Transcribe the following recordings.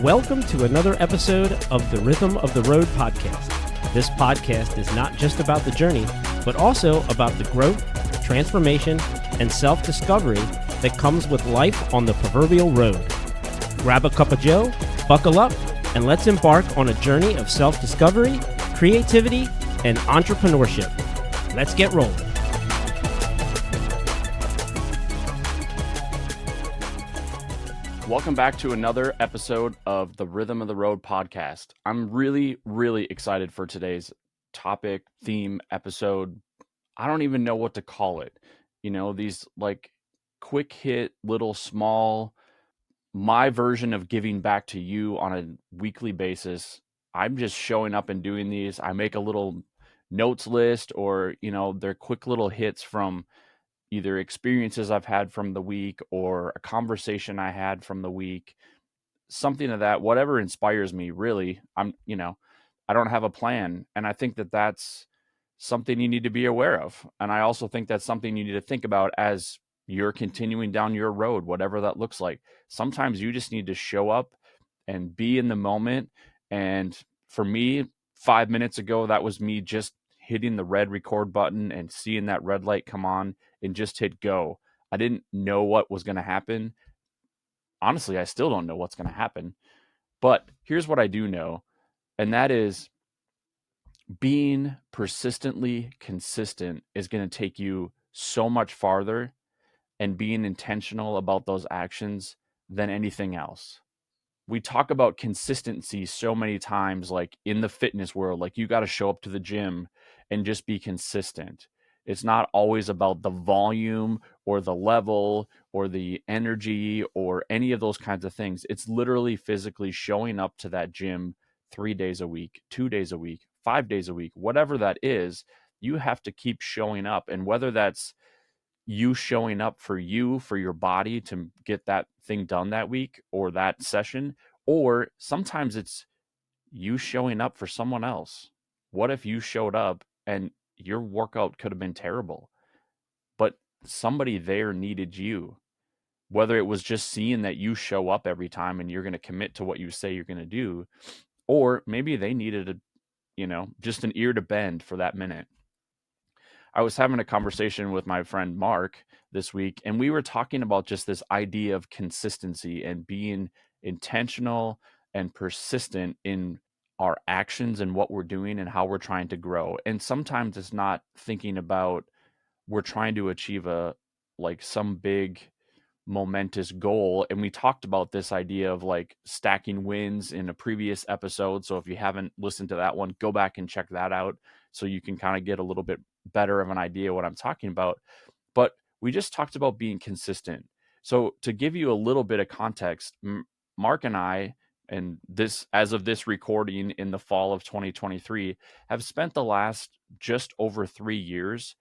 Welcome to another episode of the Rhythm of the Road podcast. This podcast is not just about the journey, but also about the growth, transformation, and self-discovery that comes with life on the proverbial road. Grab a cup of joe, buckle up, and let's embark on a journey of self-discovery, creativity, and entrepreneurship. Let's get rolling. Welcome back to another episode of the Rhythm of the Road podcast. I'm really excited for today's topic, theme, episode. I don't even know what to call it. You know, these like quick hit, little small, my version of giving back to you on a weekly basis. I'm just showing up and doing these. I make a little notes list or, they're quick little hits from either experiences I've had from the week or a conversation I had from the week, something of that, whatever inspires me, really. I don't have a plan. And I think that that's something you need to be aware of. And I also think that's something you need to think about as you're continuing down your road, whatever that looks like. Sometimes you just need to show up and be in the moment. And for me, 5 minutes ago, that was me just hitting the red record button and seeing that red light come on and just hit go. I didn't know what was going to happen. Honestly, I still don't know what's going to happen. But here's what I do know, and that is being persistently consistent is going to take you so much farther, and being intentional about those actions than anything else. We talk about consistency so many times, like in the fitness world, like you got to show up to the gym and just be consistent. It's not always about the volume or the level or the energy or any of those kinds of things. It's literally physically showing up to that gym 3 days a week, 2 days a week, 5 days a week, whatever that is. You have to keep showing up. And whether that's you showing up for you, for your body to get that thing done that week or that session, or sometimes it's you showing up for someone else. What if you showed up and your workout could have been terrible, but somebody there needed you? Whether it was just seeing that you show up every time and you're going to commit to what you say you're going to do, or maybe they needed just an ear to bend for that minute. I was having a conversation with my friend Mark this week, and we were talking about just this idea of consistency and being intentional and persistent in our actions and what we're doing and how we're trying to grow. And sometimes it's not thinking about we're trying to achieve some big momentous goal. And we talked about this idea of like stacking wins in a previous episode. So if you haven't listened to that one, go back and check that out so you can kind of get a little bit better of an idea what I'm talking about. But we just talked about being consistent. So to give you a little bit of context, Mark and I, and this, as of this recording in the fall of 2023, have spent the last just over 3 years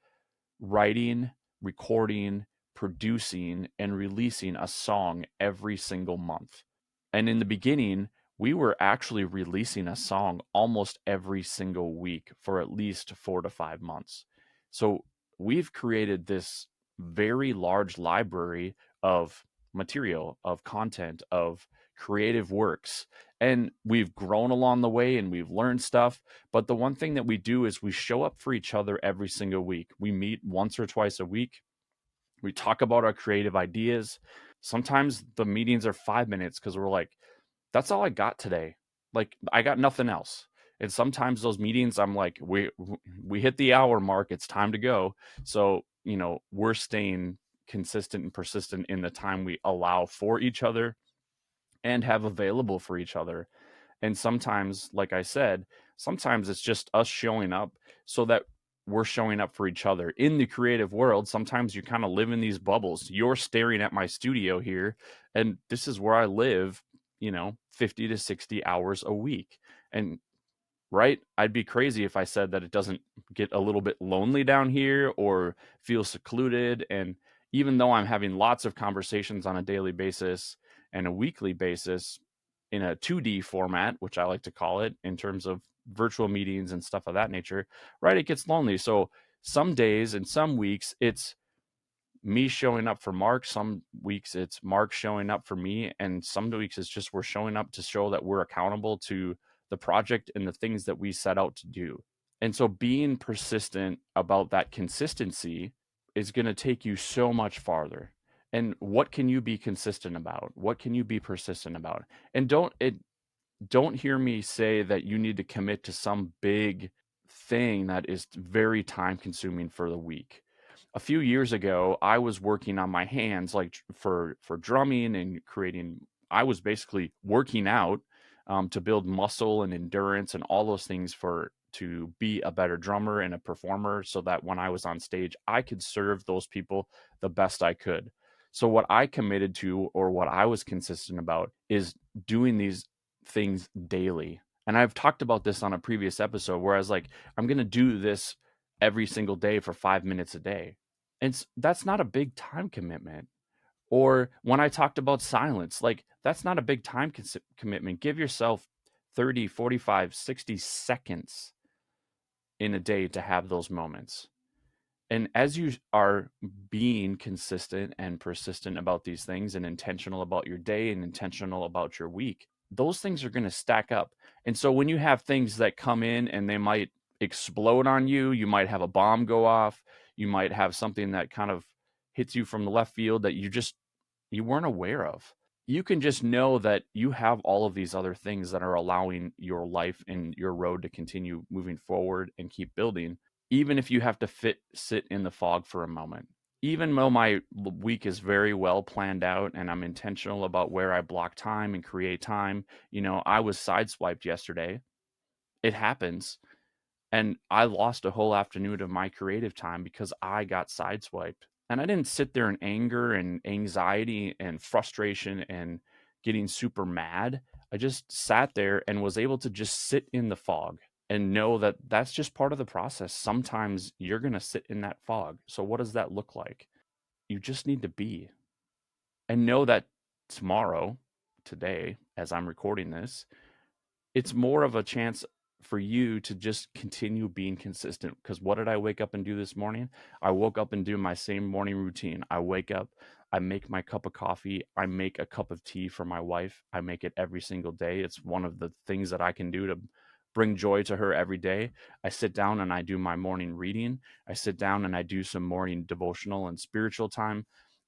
writing, recording, producing, and releasing a song every single month. And in the beginning, we were actually releasing a song almost every single week for at least 4 to 5 months. So we've created this very large library of material, of content, of creative works. And we've grown along the way and we've learned stuff. But the one thing that we do is we show up for each other every single week. We meet once or twice a week. We talk about our creative ideas. Sometimes the meetings are 5 minutes because we're like, that's all I got today. Like, I got nothing else. And sometimes those meetings, I'm like, we hit the hour mark. It's time to go. So, we're staying consistent and persistent in the time we allow for each other and have available for each other. And sometimes, like I said, sometimes it's just us showing up so that we're showing up for each other. In the creative world, sometimes you kind of live in these bubbles. You're staring at my studio here, and this is where I live, 50 to 60 hours a week. And right, I'd be crazy if I said that it doesn't get a little bit lonely down here or feel secluded. And even though I'm having lots of conversations on a daily basis and a weekly basis in a 2D format, which I like to call it, in terms of virtual meetings and stuff of that nature, right, it gets lonely. So some days and some weeks, it's me showing up for Mark. Some weeks it's Mark showing up for me. And some weeks it's just we're showing up to show that we're accountable to the project and the things that we set out to do. And so being persistent about that consistency is going to take you so much farther. And what can you be consistent about? What can you be persistent about? And don't hear me say that you need to commit to some big thing that is very time consuming for the week. A few years ago, I was working on my hands, like for drumming and creating. I was basically working out to build muscle and endurance and all those things for to be a better drummer and a performer, so that when I was on stage, I could serve those people the best I could. So what I committed to, or what I was consistent about, is doing these things daily. And I've talked about this on a previous episode where I was like, I'm going to do this every single day for 5 minutes a day. And that's not a big time commitment. Or when I talked about silence, like that's not a big time commitment. Give yourself 30, 45, 60 seconds in a day to have those moments. And as you are being consistent and persistent about these things and intentional about your day and intentional about your week, those things are going to stack up. And so when you have things that come in and they might explode on you, you might have a bomb go off, you might have something that kind of hits you from the left field that you weren't aware of. You can just know that you have all of these other things that are allowing your life and your road to continue moving forward and keep building, even if you have to sit in the fog for a moment. Even though my week is very well planned out and I'm intentional about where I block time and create time, I was sideswiped yesterday. It happens. And I lost a whole afternoon of my creative time because I got sideswiped. And I didn't sit there in anger and anxiety and frustration and getting super mad. I just sat there and was able to just sit in the fog and know that that's just part of the process. Sometimes you're going to sit in that fog. So, what does that look like? You just need to be and know that tomorrow, today, as I'm recording this, it's more of a chance for you to just continue being consistent. Because what did I wake up and do this morning? I woke up and do my same morning routine. I wake up, I make my cup of coffee, I make a cup of tea for my wife. I make it every single day. It's one of the things that I can do to bring joy to her every day. I sit down and I do my morning reading. I sit down and I do some morning devotional and spiritual time.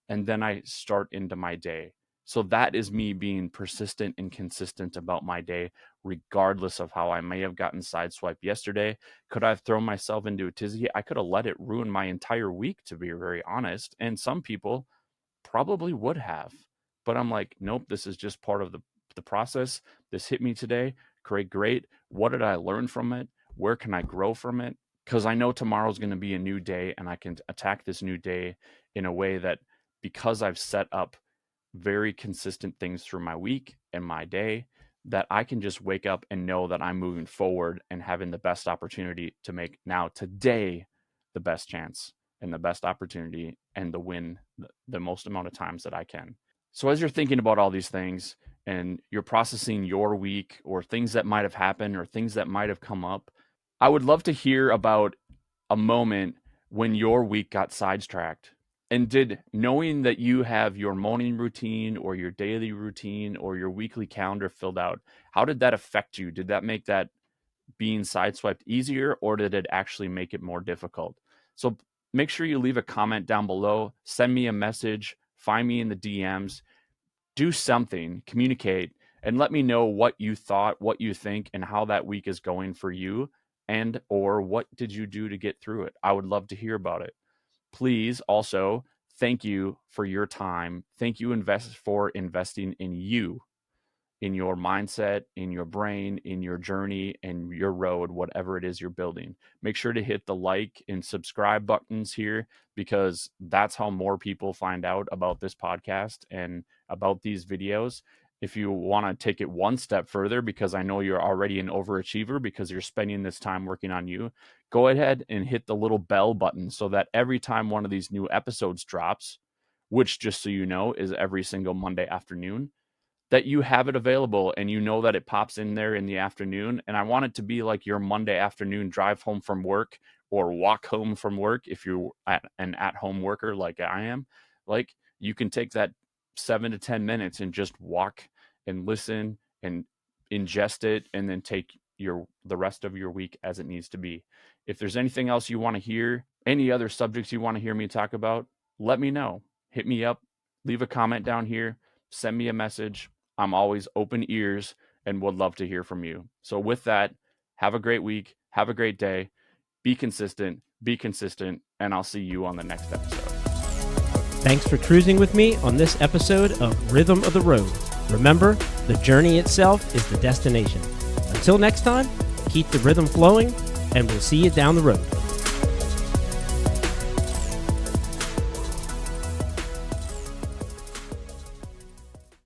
And then I start into my day. So that is me being persistent and consistent about my day, regardless of how I may have gotten sideswiped yesterday. Could I have thrown myself into a tizzy? I could have let it ruin my entire week, to be very honest. And some people probably would have. But I'm like, nope, this is just part of the process. This hit me today. Great, great. What did I learn from it? Where can I grow from it? Because I know tomorrow's going to be a new day and I can attack this new day in a way that, because I've set up very consistent things through my week and my day, that I can just wake up and know that I'm moving forward and having the best opportunity to make now today the best chance and the best opportunity and the win the most amount of times that I can. So as you're thinking about all these things and you're processing your week or things that might have happened or things that might have come up, I would love to hear about a moment when your week got sidetracked. And did knowing that you have your morning routine or your daily routine or your weekly calendar filled out, how did that affect you? Did that make that being sideswiped easier, or did it actually make it more difficult? So make sure you leave a comment down below, send me a message, find me in the DMs, do something, communicate, and let me know what you thought, what you think, and how that week is going for you, and or what did you do to get through it. I would love to hear about it. Please also thank you for your time. Thank you for investing in you, in your mindset, in your brain, in your journey, and your road, whatever it is you're building. Make sure to hit the like and subscribe buttons here, because that's how more people find out about this podcast and about these videos. If you want to take it one step further, because I know you're already an overachiever because you're spending this time working on you, go ahead and hit the little bell button so that every time one of these new episodes drops, which, just so you know, is every single Monday afternoon, that you have it available and you know that it pops in there in the afternoon. And I want it to be like your Monday afternoon drive home from work or walk home from work, if you're an at-home worker like I am, like you can take that 7 to 10 minutes and just walk and listen and ingest it, and then take the rest of your week as it needs to be. If there's anything else you want to hear, any other subjects you want to hear me talk about, let me know. Hit me up, leave a comment down here, send me a message. I'm always open ears and would love to hear from you. So with that, have a great week, have a great day, be consistent, and I'll see you on the next episode. Thanks for cruising with me on this episode of Rhythm of the Road. Remember, the journey itself is the destination. Until next time, keep the rhythm flowing, and we'll see you down the road.